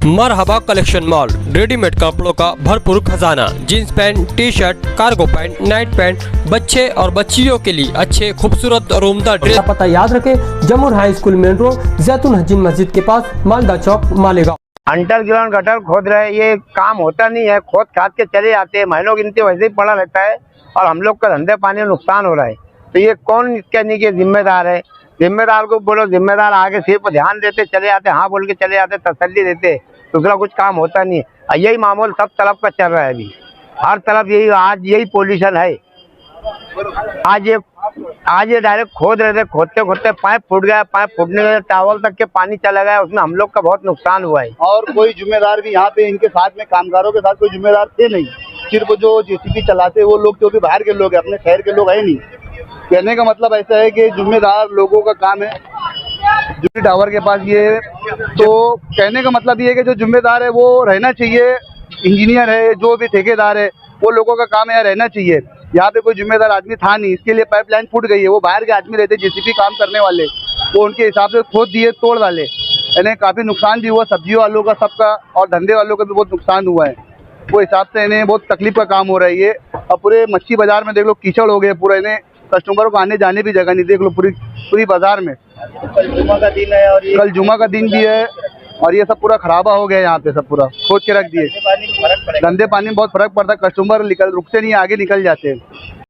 मरहबा collection mall, readymade कपड़ों का भरपूर खजाना, jeans pant, T shirt, cargo pant, night pant, बच्चे और बच्चियों के लिए अच्छे खूबसूरत और उम्दा ड्रेस। पता याद रखे, जमुर हाई स्कूल मेन रोड, जैतून हजीन मस्जिद के पास, मालदा चौक, मालेगांव। अंडरग्राउंड गटर खोद रहे, ये काम होता नहीं है, खोद खाद के चले जाते हैं, महीनों गिनती वैसे ही पड़ा रहता है और हम लोग का धंधे पानी में नुकसान हो रहा है। तो ये कौन इसके नहीं के जिम्मेदार है? जिम्मेदार को बोलो, जिम्मेदार आगे सिर्फ ध्यान देते चले जाते, हाँ बोल के चले जाते, तसल्ली देते, दूसरा कुछ काम होता नहीं है। यही मामूल सब तरफ का चल रहा है, अभी हर तरफ यही, आज यही पोल्यूशन है। आज ये डायरेक्ट खोद रहे थे, खोदते खोदते पाइप फूट गया, पाइप फूटने के टावल तक के पानी चला गया, उसमें हम लोग का बहुत नुकसान हुआ है। और कोई जिम्मेदार भी यहाँ पे इनके साथ में कामगारों के साथ कोई जिम्मेदार थे नहीं, सिर्फ जो जेसीबी चलाते वो लोग तो भी बाहर के लोग हैं, अपने शहर के लोग है नहीं। कहने का मतलब ऐसा है कि जिम्मेदार लोगों का काम है जुबली टावर के पास ये, तो कहने का मतलब ये है कि जो जिम्मेदार है वो रहना चाहिए, इंजीनियर है, जो भी ठेकेदार है, वो लोगों का काम है रहना चाहिए। यहाँ पे कोई जिम्मेदार आदमी था नहीं, इसके लिए पाइपलाइन फूट गई है। वो बाहर के आदमी रहते जेसीबी काम करने वाले, वो उनके हिसाब से खोद दिए तोड़ वाले, इन्हें काफी नुकसान भी हुआ, सब्जियों वालों का सबका और धंधे वालों का भी बहुत नुकसान हुआ है। वो हिसाब से इन्हें बहुत तकलीफ का काम हो रहा है ये। और पूरे मच्छी बाजार में देख लो कीचड़ हो गए पूरा, इन्हें कस्टमरों को आने जाने भी जगह नहीं, देख लो पूरी बाजार में। कल जुमा का दिन है और कल जुमा का दिन भी है और ये सब पूरा खराबा हो गया यहाँ पे, सब पूरा खोद के रख दिए। धंधे पानी में बहुत फर्क पड़ता है, कस्टमर रुकते नहीं, आगे निकल जाते हैं।